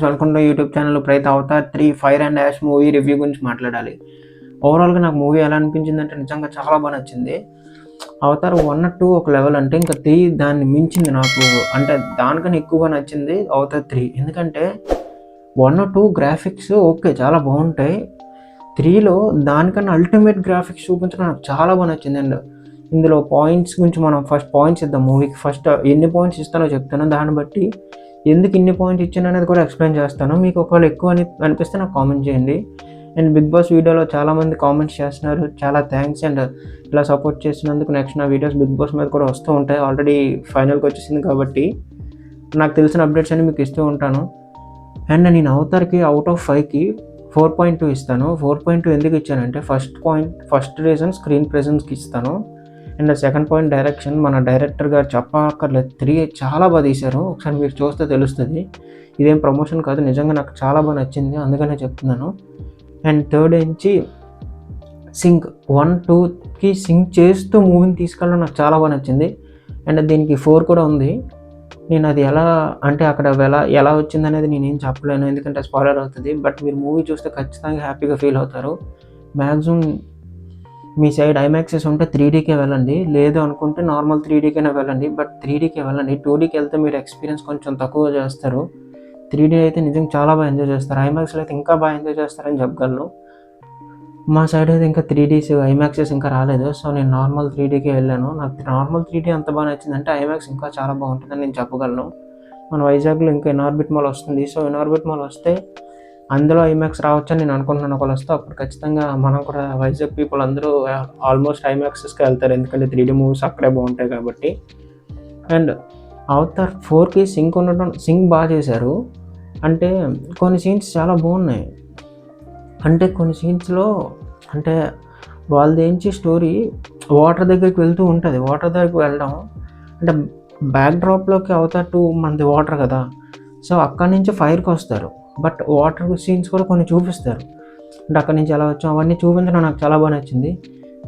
Welcome to YouTube channel. ఇప్పుడైతే Avatar 3 fire and ash movie review గురించి మాట్లాడాలి. ఓవరాల్గా నాకు మూవీ ఎలా అనిపించింది అంటే నిజంగా చాలా బాగా నచ్చింది. అవతార్ 1, 2 ఒక లెవెల్ అంటే ఇంకా 3 దాన్ని మించింది నాకు. అంటే దానికన్నా ఎక్కువగా నచ్చింది అవతార్ 3. ఎందుకంటే 1, 2 గ్రాఫిక్స్ ఓకే చాలా బాగుంటాయి. 3లో దానికన్నా అల్టిమేట్ గ్రాఫిక్స్ చూపించడం నాకు చాలా బాగా నచ్చింది. అండ్ ఇందులో పాయింట్స్ గురించి మనం ఫస్ట్ పాయింట్స్ ఇద్దాం. మూవీకి ఫస్ట్ ఎన్ని పాయింట్స్ ఇస్తానో చెప్తాను, దాన్ని బట్టి ఎందుకు ఇన్ని పాయింట్స్ ఇచ్చాను అనేది కూడా ఎక్స్ప్లెయిన్ చేస్తాను. మీకు ఒకవేళ ఎక్కువ అనిపిస్తే నాకు కామెంట్ చేయండి. అండ్ బిగ్ బాస్ వీడియోలో చాలామంది కామెంట్స్ చేస్తున్నారు, చాలా థ్యాంక్స్. అండ్ ఇలా సపోర్ట్ చేసినందుకు నెక్స్ట్ నా వీడియోస్ బిగ్ బాస్ మీద కూడా వస్తూ ఉంటాయి. ఆల్రెడీ ఫైనల్కి వచ్చేసింది కాబట్టి నాకు తెలిసిన అప్డేట్స్ అన్ని మీకు ఇస్తూ ఉంటాను. అండ్ నేను అవతార్కి అవుట్ ఆఫ్ 5కి 4.2 ఇస్తాను. 4.2 ఎందుకు ఇచ్చానంటే ఫస్ట్ రీజన్ స్క్రీన్ ప్రెజెన్స్కి ఇస్తాను. And second point direction. మన డైరెక్టర్ గారు చెప్పక్కర్లేదు, 3 చాలా బాగా తీశారు. ఒకసారి మీరు చూస్తే తెలుస్తుంది. ఇదేం ప్రమోషన్ కాదు, నిజంగా నాకు చాలా బాగా నచ్చింది, అందుకనే చెప్తున్నాను. అండ్ థర్డ్ నుంచి సింక్ 1, 2కి సింక్ చేస్తూ మూవీని తీసుకెళ్ళడం నాకు చాలా బాగా నచ్చింది. అండ్ దీనికి 4 కూడా ఉంది. నేను అది ఎలా అంటే అక్కడ ఎలా వచ్చిందనేది నేనేం చెప్పలేను, ఎందుకంటే స్పాయిలర్ అవుతుంది. బట్ మీరు మూవీ చూస్తే ఖచ్చితంగా హ్యాపీగా ఫీల్ అవుతారు. మ్యాక్సిమం మీ సైడ్ ఐమాక్సెస్ ఉంటే 3డీకే వెళ్ళండి, లేదు అనుకుంటే నార్మల్ 3డీకైనా వెళ్ళండి. బట్ 3డీకే వెళ్ళండి. 2డీకి వెళ్తే మీరు ఎక్స్పీరియన్స్ కొంచెం తక్కువ చేస్తారు. 3డీ అయితే నిజంగా చాలా బాగా ఎంజాయ్ చేస్తారు. ఐమాక్స్లో అయితే ఇంకా బాగా ఎంజాయ్ చేస్తారని చెప్పగలను. మా సైడ్ అయితే ఇంకా 3డీస్ ఐమాక్సెస్ ఇంకా రాలేదు, సో నేను నార్మల్ 3డీకే వెళ్ళాను. నాకు నార్మల్ 3డీ అంత బాగా నచ్చిందంటే ఐమాక్స్ ఇంకా చాలా బాగుంటుందని నేను చెప్పగలను. మన వైజాగ్లో ఇంకా ఇనార్బిట్ మాల్ వస్తుంది, సో ఇనార్బిట్ మాల్ వస్తే అందులో ఐమాక్స్ రావచ్చని నేను అనుకుంటున్నాను. ఒకవేళ వస్తే అప్పుడు ఖచ్చితంగా మనం కూడా వైజాగ్ పీపుల్ అందరూ ఆల్మోస్ట్ ఐమాక్సెస్కి వెళ్తారు, ఎందుకంటే 3డీ మూవీస్ అక్కడే బాగుంటాయి కాబట్టి. అండ్ అవతార్ 4కి సింక్ బాగా చేశారు. అంటే కొన్ని సీన్స్ చాలా బాగున్నాయి. అంటే కొన్ని సీన్స్లో అంటే వాళ్ళది ఏంచి స్టోరీ వాటర్ దగ్గరికి వెళ్తూ ఉంటుంది. వాటర్ దగ్గరికి వెళ్ళడం అంటే బ్యాక్ డ్రాప్లోకి అవతార్ 2 మనది వాటర్ కదా, సో అక్కడి నుంచి ఫైర్కి వస్తారు. బట్ వాటర్ సీన్స్ కూడా కొన్ని చూపిస్తారు. అంటే అక్కడి నుంచి ఎలా వచ్చాం అవన్నీ చూపించడం నాకు చాలా బాగా నచ్చింది.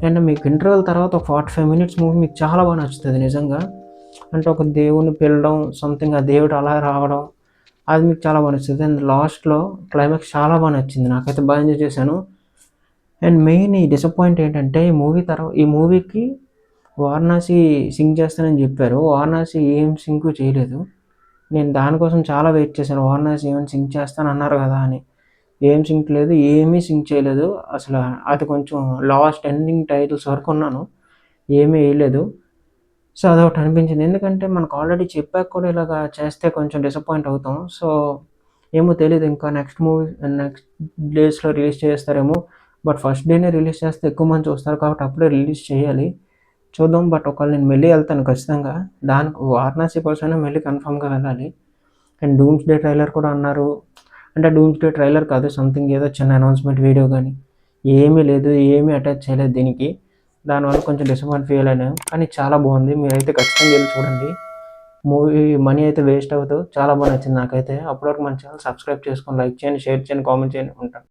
అండ్ మీకు ఇంటర్వెల్ తర్వాత ఒక 45 మినిట్స్ మూవీ మీకు చాలా బాగా నచ్చుతుంది నిజంగా. అంటే ఒక దేవుని పిలవడం సంథింగ్, ఆ దేవుడు అలా రావడం, అది మీకు చాలా బాగా నచ్చుతుంది. అండ్ లాస్ట్లో క్లైమాక్స్ చాలా బాగా నచ్చింది, నాకైతే బాగా ఎంజాయ్ చేశాను. అండ్ మెయిన్ ఈ డిసప్పాయింట్ ఏంటంటే ఈ మూవీకి వారణాసి సింక్ చేస్తానని చెప్పారు. వారణాసి ఏం సింక్ చేయలేదు. నేను దానికోసం చాలా వెయిట్ చేశాను, వారణాసి ఏమైనా సింక్ చేస్తాను అన్నారు కదా అని. ఏం సింక్ లేదు, ఏమీ సింక్ చేయలేదు అసలు. అది కొంచెం లాస్ట్ ఎండింగ్ టైటిల్స్ వరకు ఉన్నాను, ఏమీ వేయలేదు. సో అదొకటి అనిపించింది. ఎందుకంటే మనకు ఆల్రెడీ చెప్పాక కూడా ఇలాగా చేస్తే కొంచెం డిసప్పాయింట్ అవుతాం. సో ఏమో తెలీదు, ఇంకా నెక్స్ట్ డేస్లో రిలీజ్ చేస్తారేమో. బట్ ఫస్ట్ డేనే రిలీజ్ చేస్తే ఎక్కువ మంది చూస్తారు కాబట్టి అప్పుడే రిలీజ్ చేయాలి, చూద్దాం. బట్ ఒకవేళ నేను మళ్ళీ వెళ్తాను ఖచ్చితంగా. దానికి వారణాసి కోసమైనా మళ్ళీ కన్ఫామ్గా వెళ్ళాలి. అండ్ డూమ్స్డే ట్రైలర్ కూడా అన్నారు. అంటే డూమ్స్డే ట్రైలర్ కాదు, సంథింగ్ ఏదో చిన్న అనౌన్స్మెంట్ వీడియో కానీ ఏమీ లేదు, ఏమీ అటాచ్ చేయలేదు దీనికి. దానివల్ల కొంచెం డిసప్పాయింట్ ఫీల్ అయినాను. కానీ చాలా బాగుంది, మీరైతే ఖచ్చితంగా వెళ్ళి చూడండి. మూవీ మనీ అయితే వేస్ట్ అవ్వదు, చాలా బాగా నచ్చింది నాకైతే. అప్పటివరకు మన ఛానల్ సబ్స్క్రైబ్ చేసుకొని లైక్ చేయండి, షేర్ చేయండి, కామెంట్ చేయండి. ఉంటాను.